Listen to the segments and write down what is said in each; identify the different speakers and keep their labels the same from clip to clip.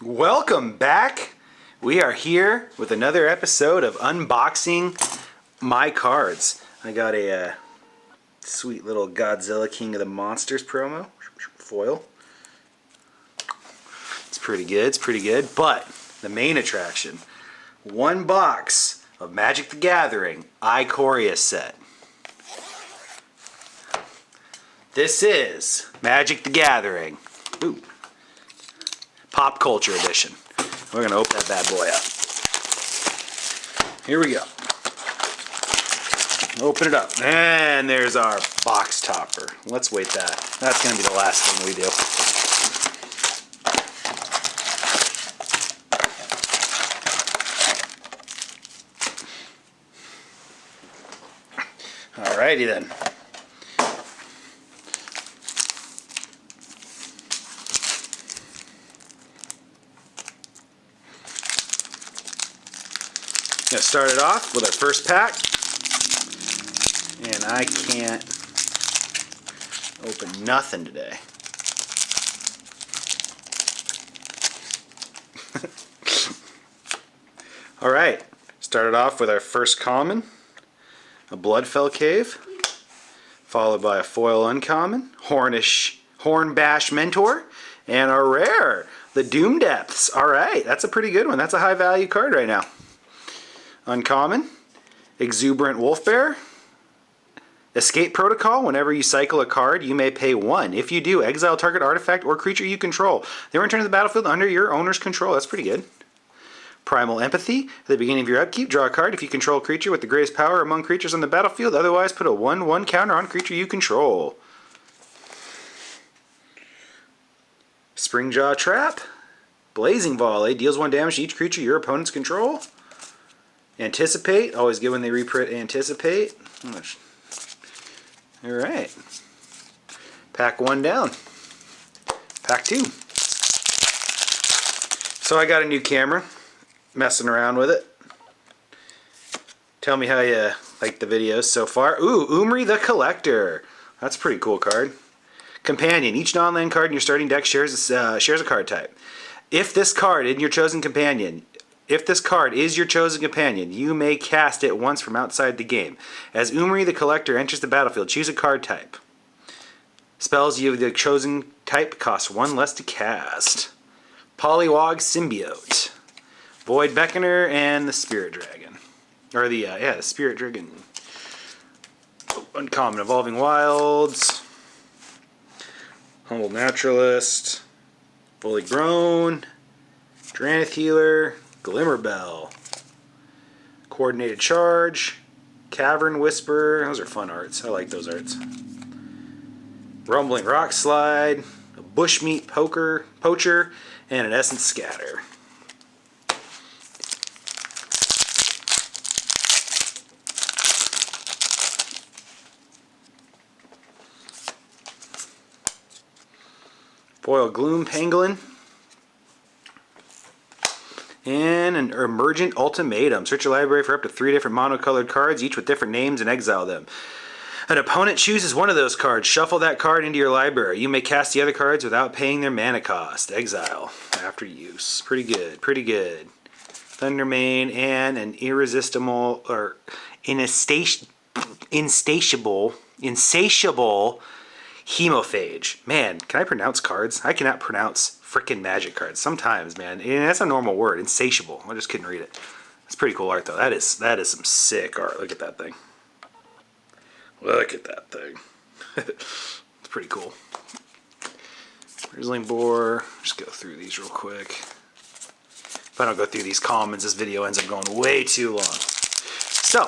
Speaker 1: Welcome back. We are here with another episode of unboxing my cards. I got a sweet little Godzilla King of the Monsters promo foil. It's pretty good. But the main attraction, one box of Magic the Gathering Ikoria set. This is Magic the Gathering. Ooh. Pop Culture Edition. We're going to open that bad boy up. Here we go. Open it up. And there's our box topper. Let's weight that. That's going to be the last thing we do. Alrighty then. Gonna start it off with our first pack, and I can't open nothing today. Alright, started off with our first common, a Bloodfell Cave, followed by a foil uncommon, Hornbash Mentor, and our rare, the Doom Depths. Alright, that's a pretty good one. That's a high value card right now. Uncommon, Exuberant Wolfbear, Escape Protocol. Whenever you cycle a card, you may pay 1. If you do, exile target artifact or creature you control. They return to the battlefield under your owner's control. That's pretty good. Primal Empathy. At the beginning of your upkeep, draw a card if you control a creature with the greatest power among creatures on the battlefield. Otherwise, put a 1/1 counter on creature you control. Springjaw Trap. Blazing Volley. Deals 1 damage to each creature your opponents control. Anticipate. Always good when they reprint Anticipate. Alright. Pack 1 down. Pack 2. So I got a new camera. Messing around with it. Tell me how you like the videos so far. Ooh, Umri the Collector. That's a pretty cool card. Companion. Each non-land card in your starting deck shares a card type. If this card is your chosen companion, you may cast it once from outside the game. As Umri the Collector enters the battlefield, choose a card type. Spells you have the chosen type cost 1 less to cast. Poliwag Symbiote. Void Beckoner and the Spirit Dragon. Or the Spirit Dragon. Uncommon Evolving Wilds. Humble Naturalist. Fully Grown. Drannith Healer. Glimmerbell. Coordinated Charge. Cavern Whisper. Those are fun arts. I like those arts. Rumbling Rock Slide. A Bushmeat Poacher. And an Essence Scatter. Foil Gloom Pangolin. And an Emergent Ultimatum. Search your library for up to 3 different monocolored cards, each with different names, and exile them. An opponent chooses one of those cards. Shuffle that card into your library. You may cast the other cards without paying their mana cost. Exile after use. Pretty good. Thundermane and an insatiable Hemophage. Man, can I pronounce cards? I cannot pronounce frickin' Magic cards. Sometimes, man. And that's a normal word. Insatiable. I just couldn't read it. That's pretty cool art, though. That is some sick art. Look at that thing. It's pretty cool. Grizzling Boar. Just go through these real quick. If I don't go through these commons, this video ends up going way too long. So,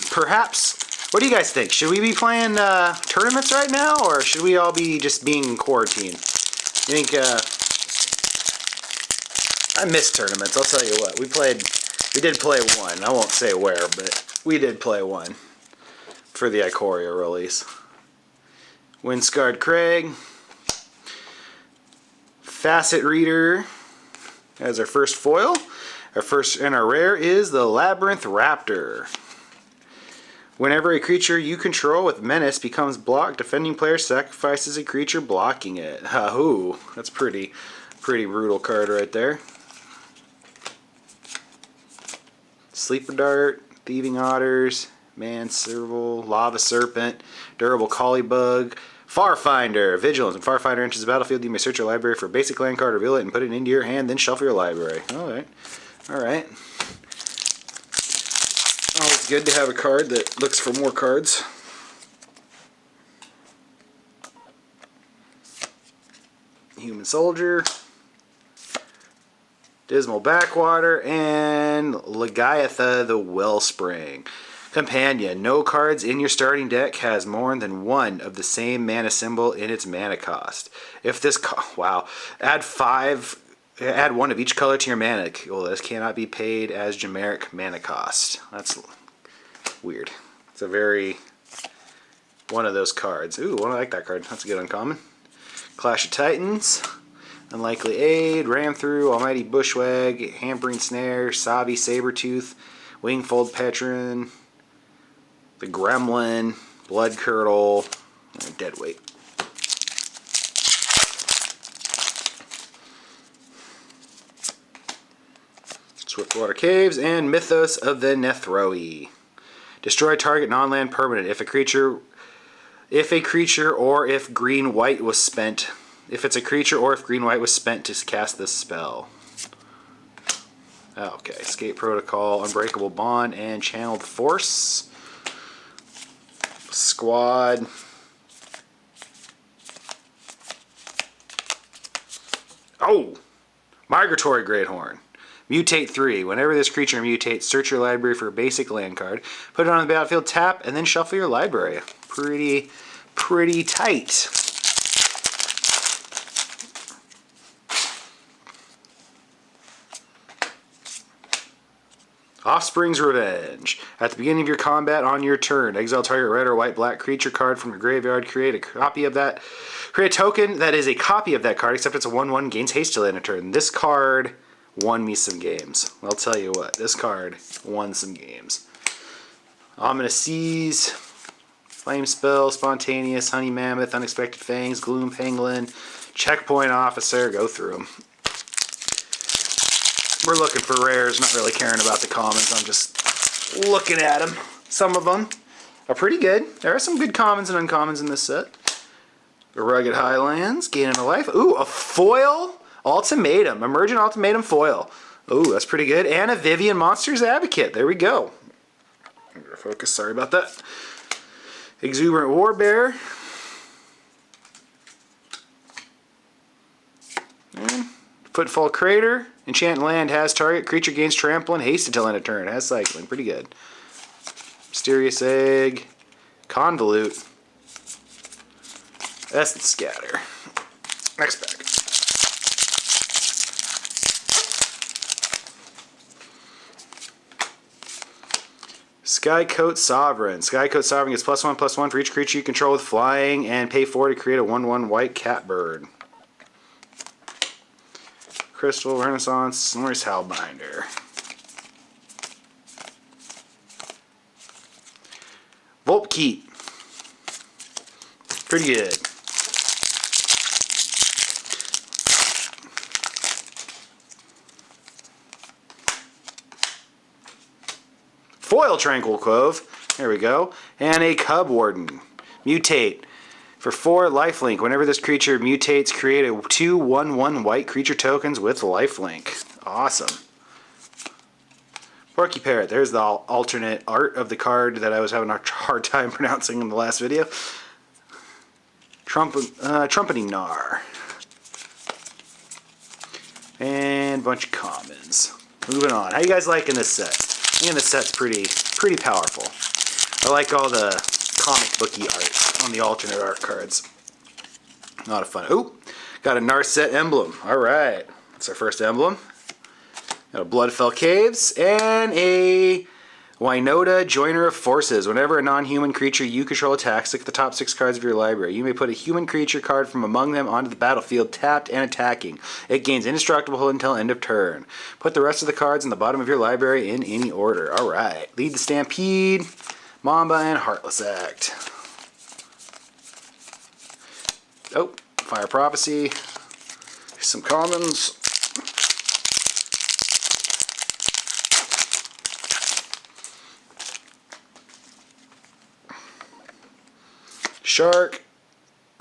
Speaker 1: perhaps... what do you guys think? Should we be playing tournaments right now, or should we all be just being in quarantine? You think, I miss tournaments, I'll tell you what. We did play one. I won't say where, but we did play one for the Ikoria release. Windscarred Craig. Facet Reader as our first foil. Our rare is the Labyrinth Raptor. Whenever a creature you control with Menace becomes blocked, defending player sacrifices a creature blocking it. Ahoo, that's pretty Pretty brutal card right there. Sleeper Dart, Thieving Otters, Manserval, Lava Serpent, Durable Collybug, Farfinder, Vigilance. When Farfinder enters the battlefield, you may search your library for a basic land card, reveal it, and put it into your hand, then shuffle your library. Alright. Alright. Always good to have a card that looks for more cards. Human Soldier, Dismal Backwater, and Legiatha the Wellspring. Companion. No cards in your starting deck has more than one of the same mana symbol in its mana cost. If this add one of each color to your mana. Well, this cannot be paid as generic mana cost. That's weird. It's a very one of those cards. Ooh, I like that card. That's a good uncommon. Clash of Titans, Unlikely Aid, Ram Through, Almighty Bushwag, Hampering Snare, Sabi Sabertooth, Wingfold Patron, the Gremlin, Blood Curdle, and Deadweight. Swiftwater Caves, and Mythos of the Nethroi. Destroy target non-land permanent if a creature or if green-white was spent. If it's a creature or if green-white was spent to cast this spell. Okay, Escape Protocol, Unbreakable Bond, and Channeled Force. Squad. Oh! Migratory Greathorn. Mutate 3. Whenever this creature mutates, search your library for a basic land card, put it on the battlefield, tap, and then shuffle your library. Pretty tight. Offspring's Revenge. At the beginning of your combat on your turn, exile target red or white black creature card from your graveyard. Create a token that is a copy of that card, except it's a 1/1, gains haste till end of turn. This card won me some games. I'll tell you what, this card won some games. Ominous Seas, Flame Spell, Spontaneous, Honey Mammoth, Unexpected Fangs, Gloom Pangolin, Checkpoint Officer. Go through them. We're looking for rares, not really caring about the commons. I'm just looking at them. Some of them are pretty good. There are some good commons and uncommons in this set. The Rugged Highlands, gaining a life. Ooh, a foil ultimatum. Emergent Ultimatum foil. Ooh, that's pretty good. And a Vivian Monsters Advocate. There we go. I'm going to focus. Sorry about that. Exuberant Warbear. And Footfall Crater. Enchant Land has target. Creature gains trample and haste until end of turn. Has cycling. Pretty good. Mysterious Egg. Convolute. Essence Scatter. Next pack. Skycoat Sovereign. Skycoat Sovereign gets +1/+1 for each creature you control with flying and pay 4 to create a 1/1 white catbird. Crystal Renaissance Norse Hellbinder. Volpkeep. Pretty good. Foil Tranquil Cove. There we go. And a Cub Warden. Mutate. For 4 lifelink, whenever this creature mutates, create a 2/1/1 white creature tokens with lifelink. Awesome. Porky Parrot. There's the alternate art of the card that I was having a hard time pronouncing in the last video. Trumpeting Gnar. And a bunch of commons. Moving on. How you guys liking this set? I think this set's pretty powerful. I like all the comic booky art on the alternate art cards. A lot of fun. Ooh, got a Narset emblem. Alright. That's our first emblem. Got a Bloodfell Caves and a Wynota, Joiner of Forces. Whenever a non-human creature you control attacks, look at the top 6 cards of your library. You may put a human creature card from among them onto the battlefield, tapped and attacking. It gains indestructible until end of turn. Put the rest of the cards in the bottom of your library in any order. Alright. Lead the Stampede, Mamba, and Heartless Act. Oh, Fire Prophecy. Some commons. Shark,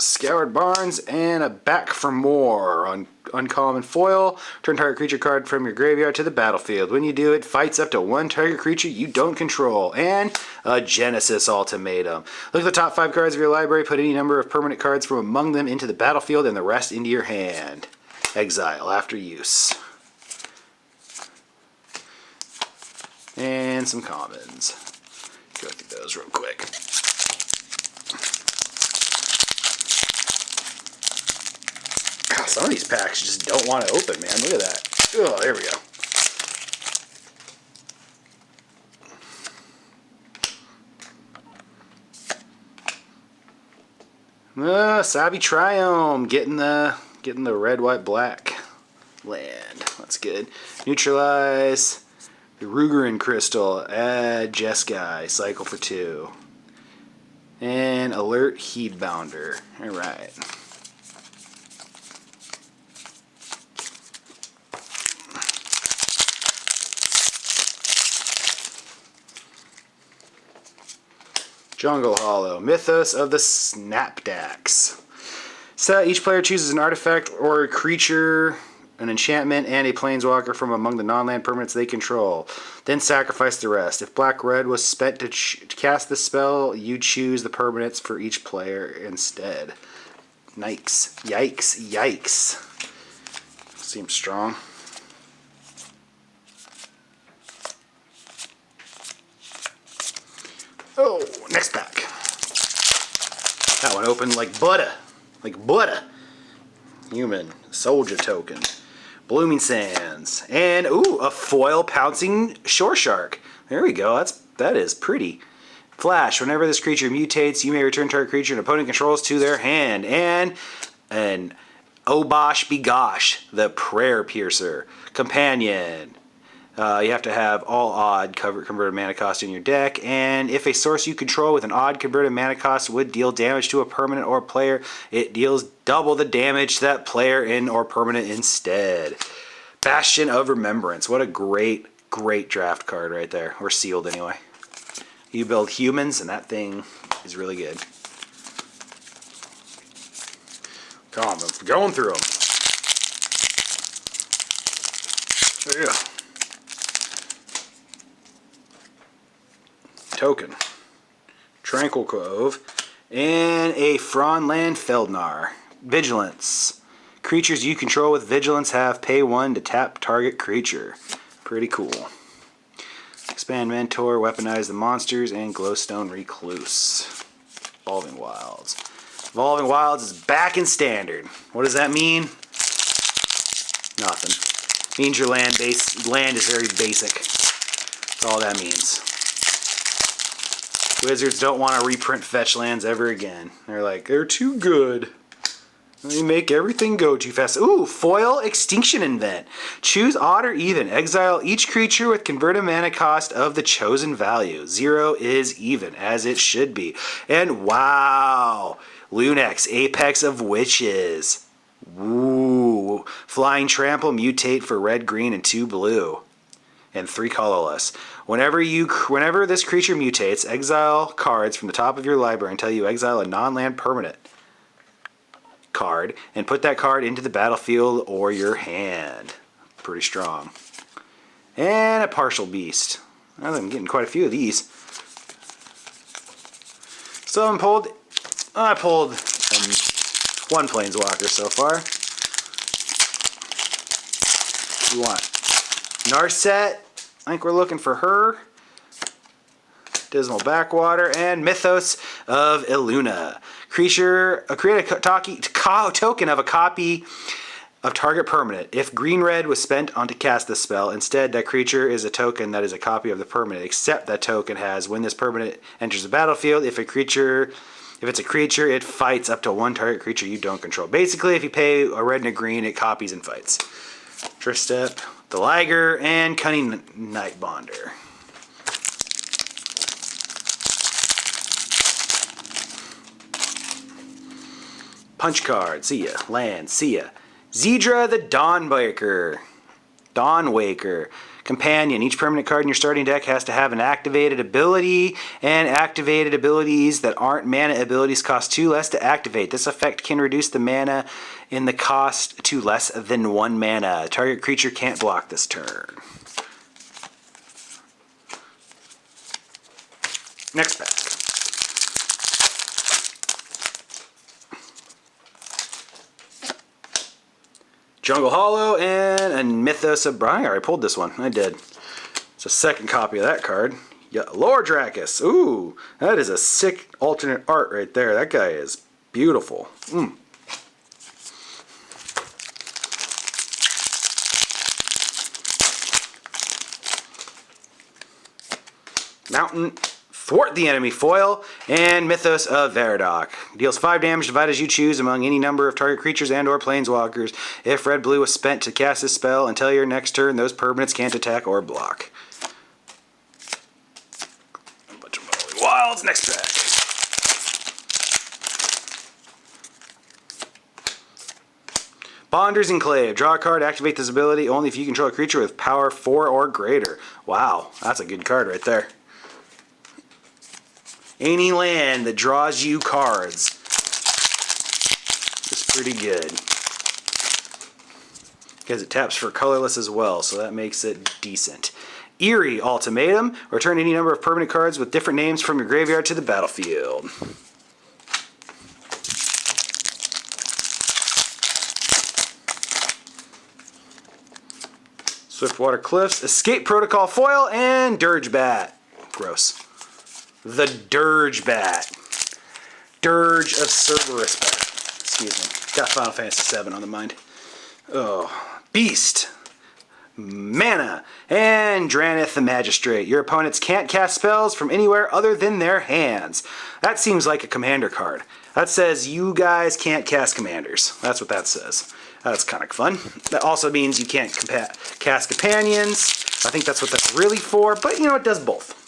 Speaker 1: Scoured Barns, and a Back for More on uncommon foil. Turn target creature card from your graveyard to the battlefield. When you do, it fights up to one target creature you don't control. And a Genesis Ultimatum. Look at the top 5 cards of your library. Put any number of permanent cards from among them into the battlefield and the rest into your hand. Exile after use. And some commons. Go through those real quick. Some of these packs just don't want to open, man. Look at that. Oh, there we go. Sabi Triome getting the red, white, black land. That's good. Neutralize the Rugerin Crystal. Add Jeskai. Cycle for 2. And Alert Heatbounder. All right. Jungle Hollow, Mythos of the Snapdax. Set, each player chooses an artifact or a creature, an enchantment, and a planeswalker from among the non-land permanents they control. Then sacrifice the rest. If black-red was spent to cast the spell, you choose the permanents for each player instead. Yikes. Yikes. Yikes. Seems strong. Oh, next pack. That one opened like butter. Like butter. Human. Soldier token. Blooming Sands. And, ooh, a foil pouncing shore shark. There we go. That is pretty. Flash. Whenever this creature mutates, you may return target creature an opponent controls to their hand. And an Obosh Begosh, the Prayer Piercer. Companion. You have to have all odd converted mana cost in your deck, and if a source you control with an odd converted mana cost would deal damage to a permanent or player, it deals double the damage to that player or permanent instead. Bastion of Remembrance. What a great, great draft card right there. Or sealed anyway. You build humans, and that thing is really good. Come on, I'm going through them. There you go. Token, Tranquil Cove, and a Fronland Feldnar. Vigilance. Creatures you control with Vigilance have pay 1 to tap target creature. Pretty cool. Expand Mentor, Weaponize the Monsters, and Glowstone Recluse. Evolving Wilds. Evolving Wilds is back in Standard. What does that mean? Nothing. Means your land is very basic. That's all that means. Wizards don't want to reprint fetch lands ever again. They're like, they're too good. They make everything go too fast. Ooh, foil Extinction Event. Choose odd or even. Exile each creature with converted mana cost of the chosen value. 0 is even, as it should be. And wow, Lunex, Apex of Witches. Ooh, Flying Trample, mutate for red, green, and 2 blue. And 3 colorless. Whenever this creature mutates, exile cards from the top of your library until you exile a non-land permanent card and put that card into the battlefield or your hand. Pretty strong. And a Partial Beast. I'm getting quite a few of these. So I pulled one Planeswalker so far. What do you want? Narset. I think we're looking for her. Dismal Backwater, and Mythos of Illuna. Create a token of a copy of target permanent. If green-red was spent on to cast this spell, instead that creature is a token that is a copy of the permanent, except that token has, when this permanent enters the battlefield, if it's a creature, it fights up to one target creature you don't control. Basically, if you pay a red and a green, it copies and fights. Tristep, the Liger, and Cunning Nightbonder. Punch card, see ya. Land, see ya. Zedra the Dawnwaker. Companion. Each permanent card in your starting deck has to have an activated ability, and activated abilities that aren't mana abilities cost 2 less to activate. This effect can reduce the mana in the cost to less than 1 mana. Target creature can't block this turn. Next pack. Jungle Hollow and a Mythos of Brian. I already pulled this one. I did. It's a second copy of that card. Yeah, Lord Dracus. Ooh, that is a sick alternate art right there. That guy is beautiful. Mountain, thwart the enemy foil, and Mythos of Veridoc. Deals 5 damage, divide as you choose among any number of target creatures and or planeswalkers. If red-blue was spent to cast this spell, until your next turn, those permanents can't attack or block. A bunch of Holy Wilds, next pack. Bonder's Enclave. Draw a card, activate this ability only if you control a creature with power 4 or greater. Wow, that's a good card right there. Any land that draws you cards is pretty good. Because it taps for colorless as well, so that makes it decent. Eerie Ultimatum. Return any number of permanent cards with different names from your graveyard to the battlefield. Swiftwater Cliffs. Escape Protocol Foil and Dirgebat. Gross. The Dirgebat. Dirge of Cerberus Bat. Excuse me. Got Final Fantasy VII on the mind. Oh. Beast. Mana. And Dranith the Magistrate. Your opponents can't cast spells from anywhere other than their hands. That seems like a commander card. That says you guys can't cast commanders. That's what that says. That's kind of fun. That also means you can't cast companions. I think that's what that's really for, but you know, it does both.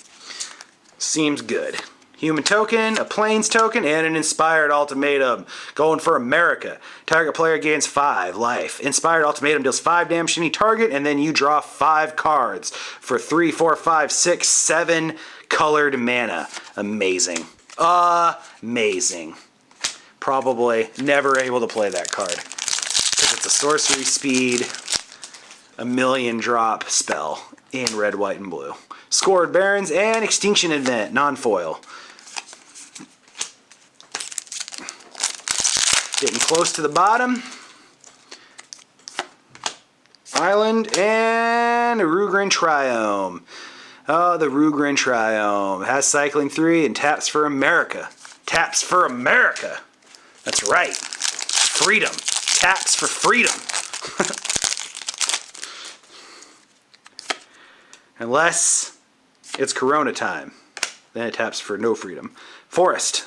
Speaker 1: Seems good. Human token, a Plains token, and an Inspired Ultimatum. Going for America. Target player gains 5 life. Inspired Ultimatum deals 5 damage to any target, and then you draw 5 cards for 3, 4, 5, 6, 7 colored mana. Amazing. Amazing. Probably never able to play that card. Because it's a sorcery speed, a 1,000,000 drop spell in red, white, and blue. Scored Barons and Extinction Event, non-foil. Getting close to the bottom. Island and a Rugrin Triome. Oh, the Rugrin Triome. Has cycling 3 and taps for America. Taps for America. That's right. Freedom. Taps for freedom. Unless it's Corona time. Then it taps for no freedom. Forest.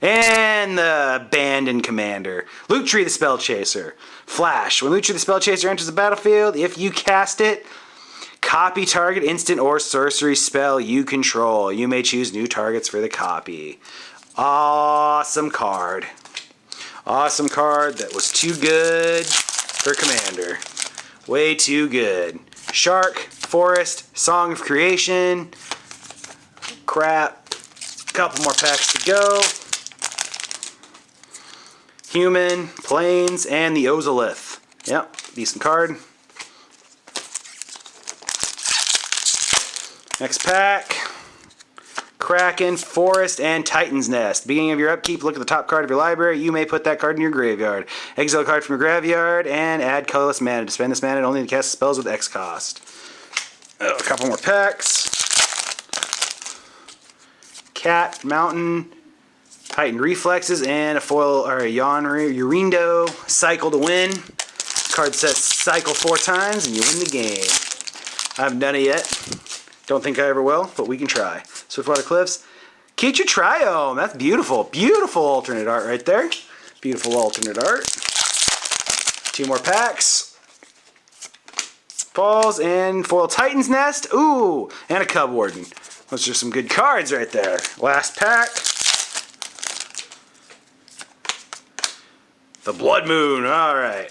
Speaker 1: And the Abandoned Commander. Loot Tree the Spell Chaser. Flash. When Loot Tree the Spell Chaser enters the battlefield, if you cast it, copy target instant or sorcery spell you control. You may choose new targets for the copy. Awesome card. Awesome card that was too good for Commander. Way too good. Shark, Forest, Song of Creation. Crap. Couple more packs to go. Human, Plains, and the Ozolith. Yep, decent card. Next pack. Kraken, Forest, and Titan's Nest. Beginning of your upkeep, look at the top card of your library. You may put that card in your graveyard. Exile a card from your graveyard and add colorless mana. To spend this mana only to cast spells with X cost. Oh, a couple more packs. Cat, Mountain, Titan Reflexes, and a foil or a Urindo. Cycle to win. Card says cycle 4 times and you win the game. I haven't done it yet. Don't think I ever will, but we can try. Swiftwater Cliffs. Keecha Triome. That's beautiful. Beautiful alternate art right there. Beautiful alternate art. 2 more packs. Falls and foil Titan's Nest. Ooh, and a Cub Warden. Those are some good cards right there. Last pack. The Blood Moon. All right.